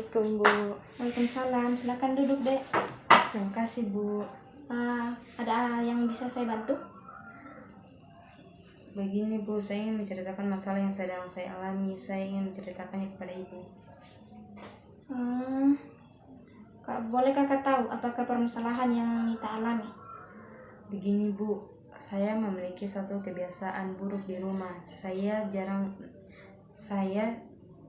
Assalamualaikum Bu. Waalaikumsalam, silakan duduk dek. Terima kasih Bu. Ada yang bisa saya bantu? Begini Bu, saya ingin menceritakan masalah yang sedang saya alami. Saya ingin menceritakannya kepada Ibu. Boleh kakak tahu apakah permasalahan yang Nita alami? Begini Bu, saya memiliki satu kebiasaan buruk di rumah. Saya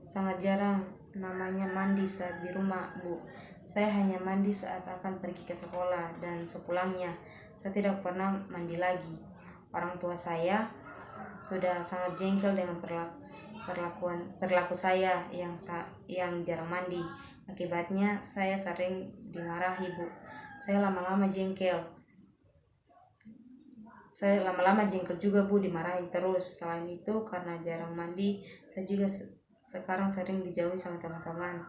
sangat jarang namanya mandi saat di rumah Bu. Saya hanya mandi saat akan pergi ke sekolah dan sepulangnya saya tidak pernah mandi lagi. Orang tua saya sudah sangat jengkel dengan perilaku saya yang jarang mandi. Akibatnya saya sering dimarahi Bu. Saya lama-lama jengkel juga Bu, dimarahi terus. Selain itu karena jarang mandi, saya juga sekarang sering dijauhi sama teman-teman,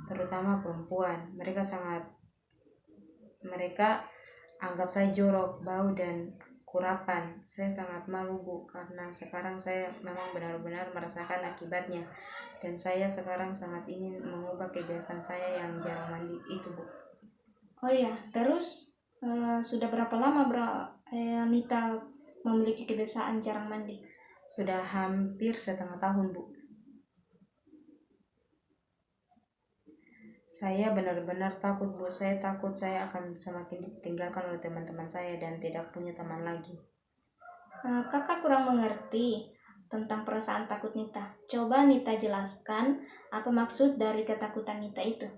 terutama perempuan. Mereka anggap saya jorok, bau dan kurapan. Saya sangat malu Bu, karena sekarang saya memang benar-benar merasakan akibatnya, dan saya sekarang sangat ingin mengubah kebiasaan saya yang jarang mandi itu Bu. Oh iya, terus sudah berapa lama Nita memiliki kebiasaan jarang mandi? Sudah hampir setengah tahun Bu. Saya benar-benar takut Bu. Saya takut saya akan semakin ditinggalkan oleh teman-teman saya dan tidak punya teman lagi. Kakak kurang mengerti tentang perasaan takut Nita. Coba Nita jelaskan apa maksud dari ketakutan Nita itu.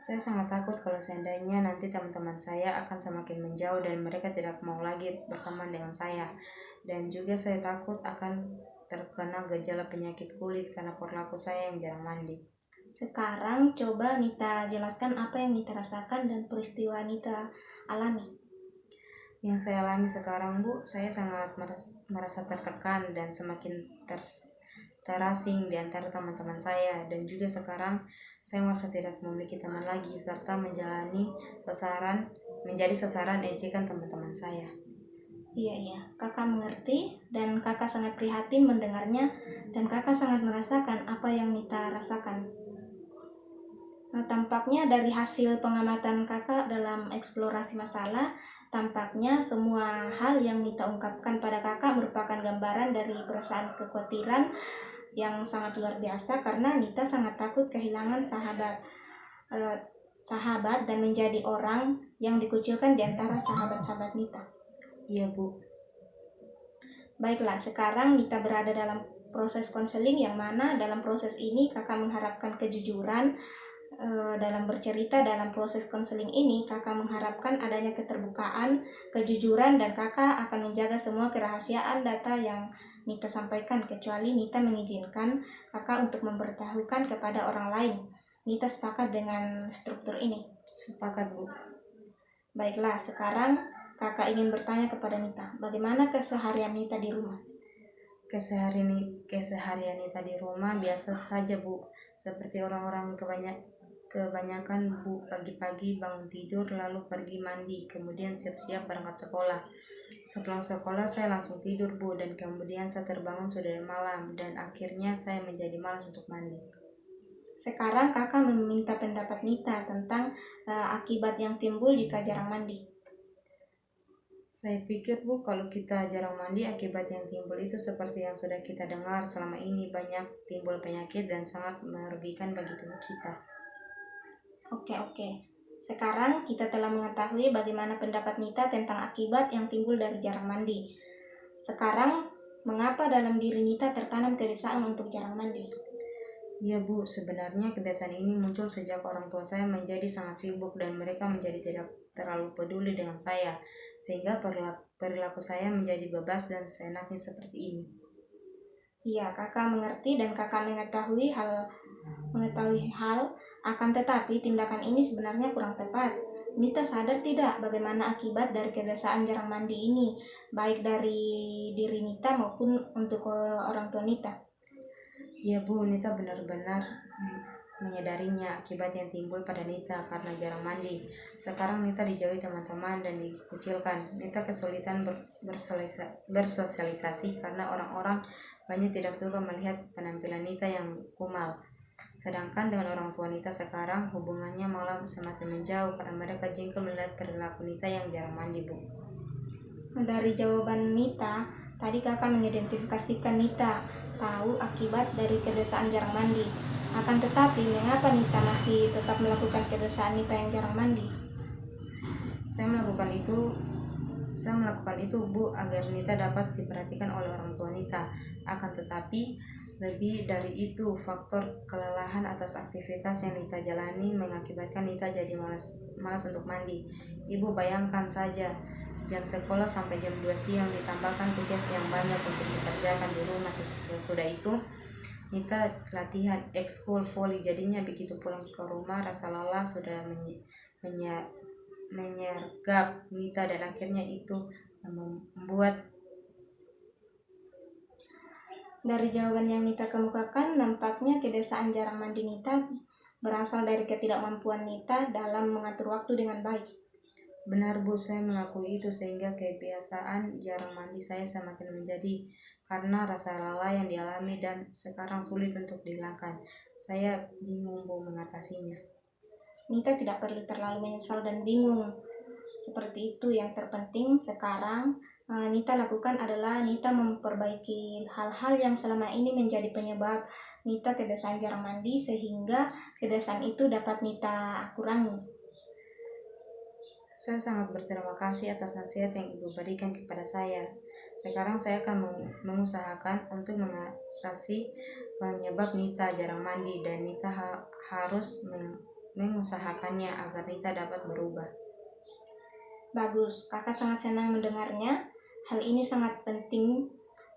Saya sangat takut kalau seandainya nanti teman-teman saya akan semakin menjauh dan mereka tidak mau lagi berteman dengan saya. Dan juga saya takut akan terkena gejala penyakit kulit karena perilaku saya yang jarang mandi. Sekarang coba Nita jelaskan apa yang Nita rasakan dan peristiwa Nita alami. Yang saya alami sekarang Bu, saya sangat merasa tertekan dan semakin terasing di antara teman-teman saya, dan juga sekarang saya merasa tidak memiliki teman lagi serta menjadi sasaran ejekan teman-teman saya. Iya, kakak mengerti dan kakak sangat prihatin mendengarnya, dan kakak sangat merasakan apa yang Nita rasakan. Tampaknya dari hasil pengamatan kakak dalam eksplorasi masalah, tampaknya semua hal yang Nita ungkapkan pada kakak merupakan gambaran dari perasaan kekhawatiran yang sangat luar biasa, karena Nita sangat takut kehilangan sahabat dan menjadi orang yang dikucilkan di antara sahabat-sahabat Nita. Iya Bu. Baiklah, sekarang Nita berada dalam proses konseling, yang mana dalam proses ini kakak mengharapkan kejujuran. Dalam bercerita dalam proses konseling ini, kakak mengharapkan adanya keterbukaan, kejujuran, dan kakak akan menjaga semua kerahasiaan data yang Nita sampaikan, kecuali Nita mengizinkan kakak untuk memberitahukan kepada orang lain. Nita sepakat dengan struktur ini? Sepakat Bu. Baiklah, sekarang kakak ingin bertanya kepada Nita, bagaimana keseharian Nita di rumah? Keseharian Nita di rumah biasa saja Bu, seperti orang-orang kebanyakan Bu. Pagi-pagi bangun tidur, lalu pergi mandi, kemudian siap-siap berangkat sekolah. Setelah sekolah saya langsung tidur Bu, dan kemudian saya terbangun sudah malam, dan akhirnya saya menjadi malas untuk mandi. Sekarang kakak meminta pendapat Nita tentang akibat yang timbul jika jarang mandi. Saya pikir Bu, kalau kita jarang mandi, akibat yang timbul itu seperti yang sudah kita dengar selama ini, banyak timbul penyakit dan sangat merugikan bagi tubuh kita. Oke. Sekarang kita telah mengetahui bagaimana pendapat Nita tentang akibat yang timbul dari jarang mandi. Sekarang, mengapa dalam diri Nita tertanam kebiasaan untuk jarang mandi? Iya Bu, sebenarnya kebiasaan ini muncul sejak orang tua saya menjadi sangat sibuk dan mereka menjadi tidak terlalu peduli dengan saya, sehingga perilaku saya menjadi bebas dan seenaknya seperti ini. Iya, kakak mengerti dan kakak mengetahui hal, akan tetapi tindakan ini sebenarnya kurang tepat. Nita sadar tidak bagaimana akibat dari kebiasaan jarang mandi ini, baik dari diri Nita maupun untuk orang tua Nita? Ya Bu, Nita benar-benar menyadarinya akibat yang timbul pada Nita karena jarang mandi. Sekarang Nita dijauhi teman-teman dan dikucilkan. Nita kesulitan bersosialisasi karena orang-orang banyak tidak suka melihat penampilan Nita yang kumal. Sedangkan dengan orang tua Nita sekarang hubungannya malah semakin menjauh karena mereka jengkel melihat perilaku Nita yang jarang mandi, Bu. Dari jawaban Nita, tadi kakak mengidentifikasikan Nita tahu akibat dari kebiasaan jarang mandi. Akan tetapi, mengapa Nita masih tetap melakukan kebiasaan Nita yang jarang mandi? Saya melakukan itu, Bu, agar Nita dapat diperhatikan oleh orang tua Nita. Akan tetapi, lebih dari itu, faktor kelelahan atas aktivitas yang Nita jalani mengakibatkan Nita jadi malas untuk mandi. Ibu bayangkan saja, jam sekolah sampai jam 2 siang ditambahkan tugas yang banyak untuk dikerjakan di rumah. Sesudah itu, Nita latihan ekskul voli, jadinya begitu pulang ke rumah rasa lelah sudah menyergap Nita dan akhirnya itu membuat. Dari jawaban yang Nita kemukakan, nampaknya kebiasaan jarang mandi Nita berasal dari ketidakmampuan Nita dalam mengatur waktu dengan baik. Benar, Bu, saya mengakui itu sehingga kebiasaan jarang mandi saya semakin menjadi karena rasa lelah yang dialami dan sekarang sulit untuk dihilangkan. Saya bingung, Bu, mengatasinya. Nita tidak perlu terlalu menyesal dan bingung. Seperti itu, yang terpenting sekarang Nita lakukan adalah Nita memperbaiki hal-hal yang selama ini menjadi penyebab Nita kebiasaan jarang mandi sehingga kebiasaan itu dapat Nita kurangi. Saya sangat berterima kasih atas nasihat yang Ibu berikan kepada saya. Sekarang saya akan mengusahakan untuk mengatasi penyebab Nita jarang mandi dan Nita harus mengusahakannya agar Nita dapat berubah. Bagus, kakak sangat senang mendengarnya. Hal ini sangat penting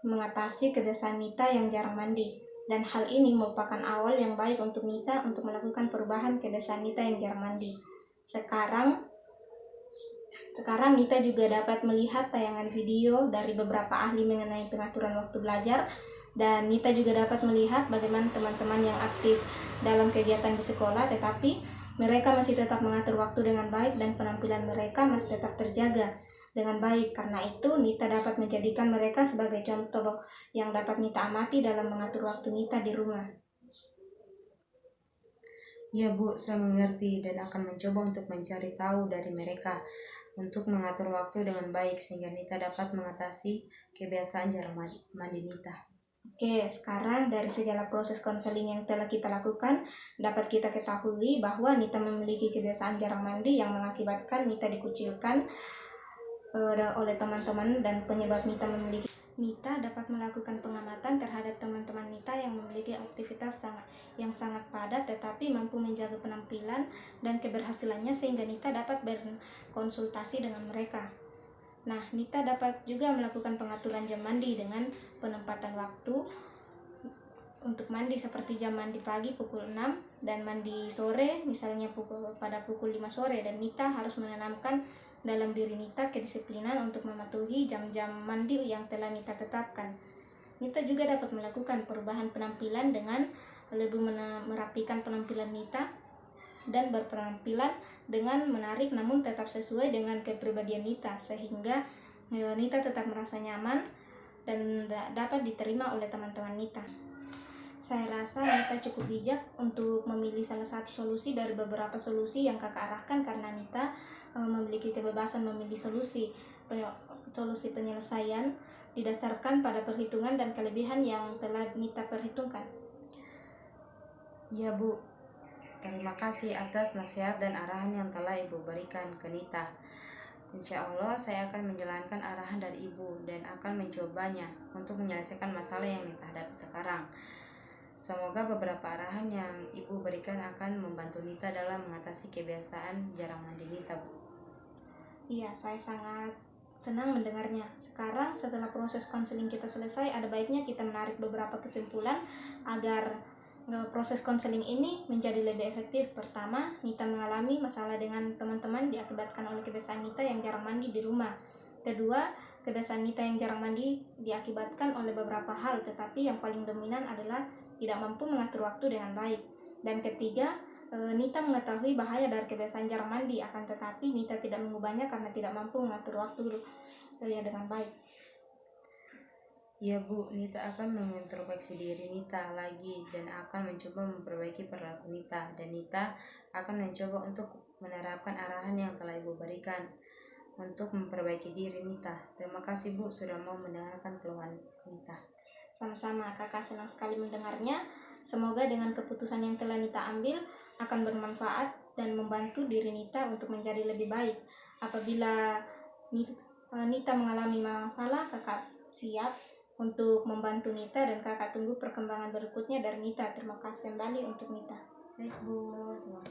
mengatasi kebiasaan Nita yang jarang mandi. Dan hal ini merupakan awal yang baik untuk Nita untuk melakukan perubahan kebiasaan Nita yang jarang mandi. Sekarang Nita juga dapat melihat tayangan video dari beberapa ahli mengenai pengaturan waktu belajar, dan Nita juga dapat melihat bagaimana teman-teman yang aktif dalam kegiatan di sekolah tetapi mereka masih tetap mengatur waktu dengan baik dan penampilan mereka masih tetap terjaga dengan baik. Karena itu Nita dapat menjadikan mereka sebagai contoh yang dapat Nita amati dalam mengatur waktu Nita di rumah. Ya, Bu, saya mengerti dan akan mencoba untuk mencari tahu dari mereka untuk mengatur waktu dengan baik sehingga Nita dapat mengatasi kebiasaan jarang mandi Nita. Oke, sekarang dari segala proses konseling yang telah kita lakukan, dapat kita ketahui bahwa Nita memiliki kebiasaan jarang mandi yang mengakibatkan Nita dikucilkan oleh teman-teman dan penyebab Nita dapat melakukan pengamatan terhadap teman-teman Nita yang memiliki aktivitas yang sangat padat tetapi mampu menjaga penampilan dan keberhasilannya sehingga Nita dapat berkonsultasi dengan mereka. Nah, Nita dapat juga melakukan pengaturan jam mandi dengan penempatan waktu untuk mandi seperti jam mandi pagi pukul 6 dan mandi sore misalnya pada pukul 5 sore, dan Nita harus menanamkan dalam diri Nita kedisiplinan untuk mematuhi jam-jam mandi yang telah Nita tetapkan. Nita juga dapat melakukan perubahan penampilan dengan lebih merapikan penampilan Nita dan berpenampilan dengan menarik namun tetap sesuai dengan kepribadian Nita sehingga Nita tetap merasa nyaman dan dapat diterima oleh teman-teman Nita. Saya rasa Nita cukup bijak untuk memilih salah satu solusi dari beberapa solusi yang kakak arahkan karena Nita memiliki kebebasan memilih solusi penyelesaian didasarkan pada perhitungan dan kelebihan yang telah Nita perhitungkan. Ya, Bu, terima kasih atas nasihat dan arahan yang telah Ibu berikan ke Nita. Insya Allah saya akan menjalankan arahan dari Ibu dan akan mencobanya untuk menyelesaikan masalah yang Nita hadapi sekarang. Semoga beberapa arahan yang Ibu berikan akan membantu Nita dalam mengatasi kebiasaan jarang mandi Nita, Bu. Iya, saya sangat senang mendengarnya. Sekarang setelah proses konseling kita selesai, ada baiknya kita menarik beberapa kesimpulan agar proses konseling ini menjadi lebih efektif. Pertama, Nita mengalami masalah dengan teman-teman diakibatkan oleh kebiasaan Nita yang jarang mandi di rumah. Kedua, kebiasaan Nita yang jarang mandi diakibatkan oleh beberapa hal, tetapi yang paling dominan adalah tidak mampu mengatur waktu dengan baik. Dan ketiga, Nita mengetahui bahaya dari kebiasaan jarang mandi, akan tetapi Nita tidak mengubahnya karena tidak mampu mengatur waktu dengan baik. Ya Bu, Nita akan mengintrospeksi diri Nita lagi dan akan mencoba memperbaiki perilaku Nita, dan Nita akan mencoba untuk menerapkan arahan yang telah Ibu berikan untuk memperbaiki diri Nita. Terima kasih Bu sudah mau mendengarkan keluhan Nita. Sama-sama, kakak senang sekali mendengarnya. Semoga dengan keputusan yang telah Nita ambil akan bermanfaat dan membantu diri Nita untuk menjadi lebih baik. Apabila Nita mengalami masalah, kakak siap untuk membantu Nita dan kakak tunggu perkembangan berikutnya dari Nita. Terima kasih kembali untuk Nita. Baik Bu, terima kasih.